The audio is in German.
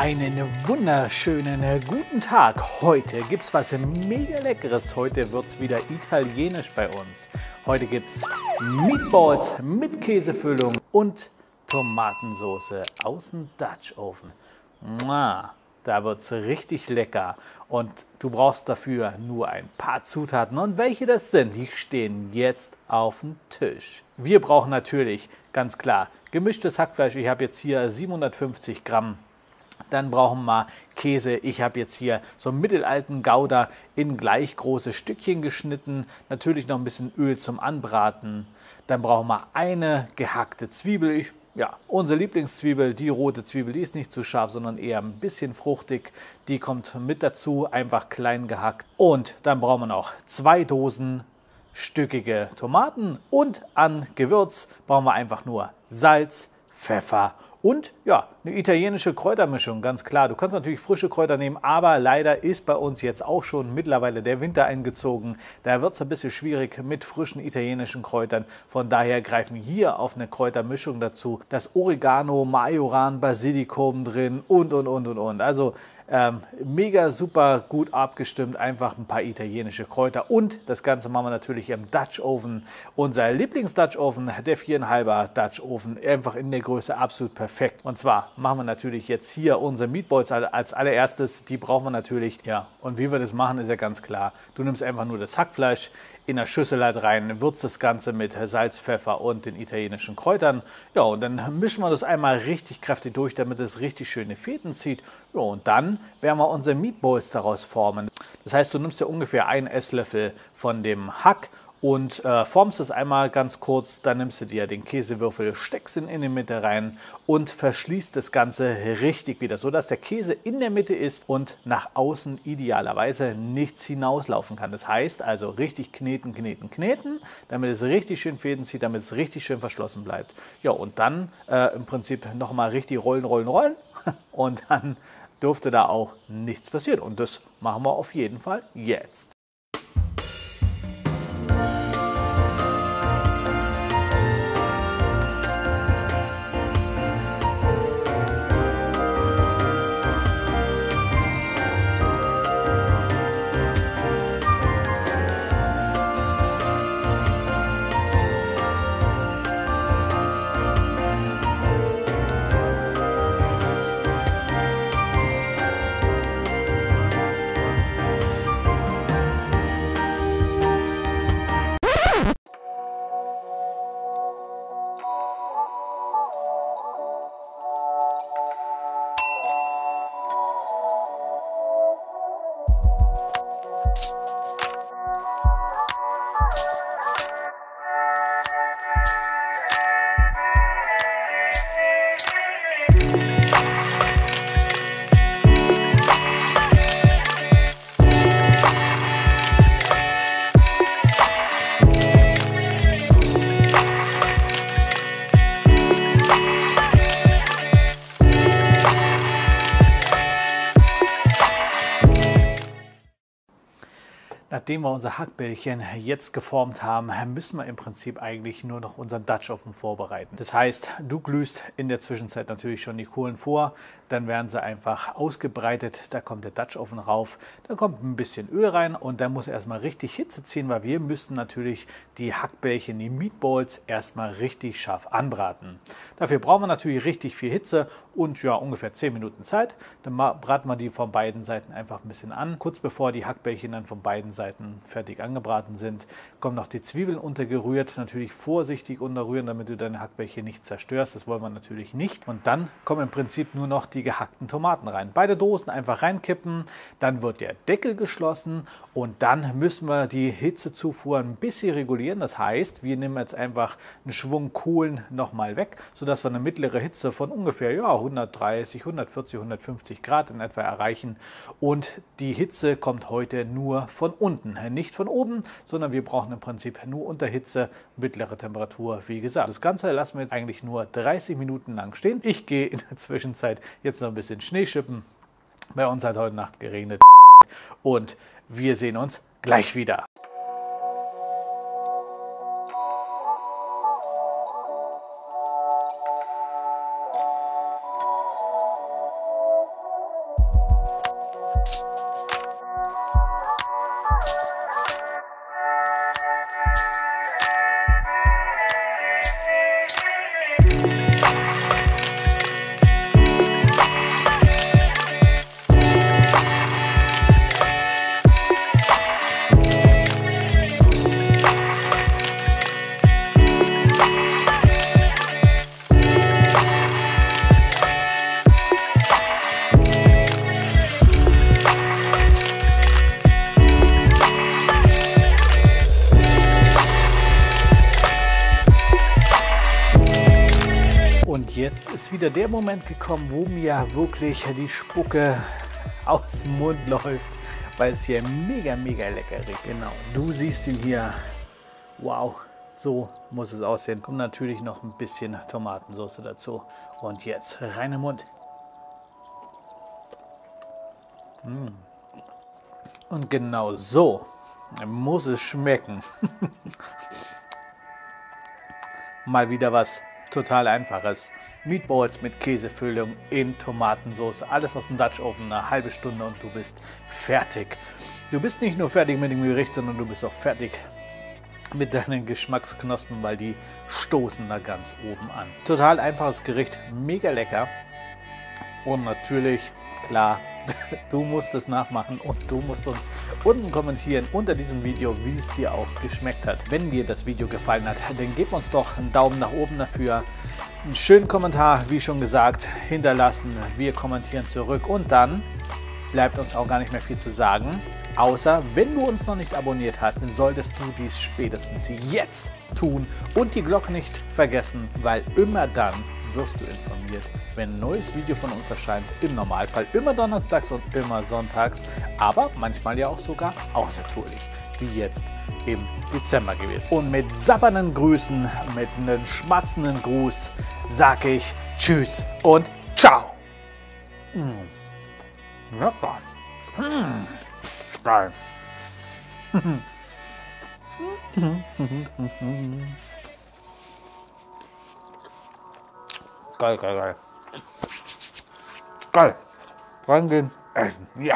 Einen wunderschönen guten Tag. Heute gibt es was mega Leckeres. Heute wird es wieder italienisch bei uns. Heute gibt es Meatballs mit Käsefüllung und Tomatensauce aus dem Dutch Oven. Da wird es richtig lecker. Und du brauchst dafür nur ein paar Zutaten. Und welche das sind, die stehen jetzt auf dem Tisch. Wir brauchen natürlich, ganz klar, gemischtes Hackfleisch. Ich habe jetzt hier 750 Gramm. Dann brauchen wir Käse. Ich habe jetzt hier so einen mittelalten Gouda in gleich große Stückchen geschnitten. Natürlich noch ein bisschen Öl zum Anbraten. Dann brauchen wir eine gehackte Zwiebel. Unsere Lieblingszwiebel, die rote Zwiebel, die ist nicht zu scharf, sondern eher ein bisschen fruchtig. Die kommt mit dazu, einfach klein gehackt. Und dann brauchen wir noch 2 Dosen stückige Tomaten. Und an Gewürz brauchen wir einfach nur Salz, Pfeffer und eine italienische Kräutermischung, ganz klar. Du kannst natürlich frische Kräuter nehmen, aber leider ist bei uns jetzt auch schon mittlerweile der Winter eingezogen. Da wird es ein bisschen schwierig mit frischen italienischen Kräutern. Von daher greifen wir hier auf eine Kräutermischung dazu. Das Oregano, Majoran, Basilikum drin und. Also mega super gut abgestimmt, einfach ein paar italienische Kräuter und das Ganze machen wir natürlich im Dutch Oven. Unser Lieblings-Dutch Oven, der 4,5er Dutch Oven, einfach in der Größe absolut perfekt. Und zwar machen wir natürlich jetzt hier unsere Meatballs als allererstes, die brauchen wir natürlich. Und wie wir das machen, ist ja ganz klar. Du nimmst einfach nur das Hackfleisch in der Schüssel halt rein, würzt das Ganze mit Salz, Pfeffer und den italienischen Kräutern. Und dann mischen wir das einmal richtig kräftig durch, damit es richtig schöne Fäden zieht. Und dann werden wir unsere Meatballs daraus formen. Das heißt, du nimmst ja ungefähr einen Esslöffel von dem Hack und formst es einmal ganz kurz, dann nimmst du dir den Käsewürfel, steckst ihn in die Mitte rein und verschließt das Ganze richtig wieder, sodass der Käse in der Mitte ist und nach außen idealerweise nichts hinauslaufen kann. Das heißt also richtig kneten, damit es richtig schön Fäden zieht, damit es richtig schön verschlossen bleibt. Und dann im Prinzip nochmal richtig rollen und dann dürfte da auch nichts passieren. Und das machen wir auf jeden Fall jetzt. Nachdem wir unser Hackbällchen jetzt geformt haben, müssen wir im Prinzip eigentlich nur noch unseren Dutch Oven vorbereiten. Das heißt, du glühst in der Zwischenzeit natürlich schon die Kohlen vor, dann werden sie einfach ausgebreitet, da kommt der Dutch Oven rauf, dann kommt ein bisschen Öl rein und dann muss erstmal richtig Hitze ziehen, weil wir müssen natürlich die Hackbällchen, die Meatballs erstmal richtig scharf anbraten. Dafür brauchen wir natürlich richtig viel Hitze und ungefähr 10 Minuten Zeit. Dann braten wir die von beiden Seiten einfach ein bisschen an. Kurz bevor die Hackbällchen dann von beiden Seiten fertig angebraten sind, kommen noch die Zwiebeln untergerührt. Natürlich vorsichtig unterrühren, damit du deine Hackbällchen nicht zerstörst. Das wollen wir natürlich nicht. Und dann kommen im Prinzip nur noch die gehackten Tomaten rein. Beide Dosen einfach reinkippen, dann wird der Deckel geschlossen und dann müssen wir die Hitzezufuhr ein bisschen regulieren. Das heißt, wir nehmen jetzt einfach einen Schwung Kohlen nochmal weg, sodass wir eine mittlere Hitze von ungefähr 130, 140, 150 Grad in etwa erreichen. Und die Hitze kommt heute nur von unten, nicht von oben, sondern wir brauchen im Prinzip nur unter Hitze, mittlere Temperatur, wie gesagt. Das Ganze lassen wir jetzt eigentlich nur 30 Minuten lang stehen. Ich gehe in der Zwischenzeit jetzt noch ein bisschen Schnee schippen. Bei uns hat heute Nacht geregnet und wir sehen uns gleich wieder. jetzt ist wieder der Moment gekommen, wo mir wirklich die Spucke aus dem Mund läuft, weil es hier mega, mega lecker riecht. Genau, du siehst ihn hier. Wow, so muss es aussehen. Und natürlich noch ein bisschen Tomatensauce dazu. Und jetzt rein im Mund. Und genau so muss es schmecken. Mal wieder was total Einfaches. Meatballs mit Käsefüllung in Tomatensauce. Alles aus dem Dutch Oven, eine halbe Stunde und du bist fertig. Du bist nicht nur fertig mit dem Gericht, sondern du bist auch fertig mit deinen Geschmacksknospen, weil die stoßen da ganz oben an. Total einfaches Gericht, mega lecker. Und natürlich, klar, du musst es nachmachen und du musst uns unten kommentieren unter diesem Video, wie es dir auch geschmeckt hat. Wenn dir das Video gefallen hat, dann gib uns doch einen Daumen nach oben dafür. Einen schönen Kommentar, wie schon gesagt, hinterlassen. Wir kommentieren zurück und dann bleibt uns auch gar nicht mehr viel zu sagen. Außer, wenn du uns noch nicht abonniert hast, dann solltest du dies spätestens jetzt tun und die Glocke nicht vergessen, weil immer dann wirst du informiert, wenn ein neues Video von uns erscheint. Im Normalfall immer donnerstags und immer sonntags, aber manchmal ja auch sogar außertourlich, wie jetzt im Dezember gewesen. Und mit sabbernden Grüßen, mit einem schmatzenden Gruß, sag ich Tschüss und Ciao. Lecker. Geil. Geil, geil, geil. Geil. Reingehen, essen. Ja.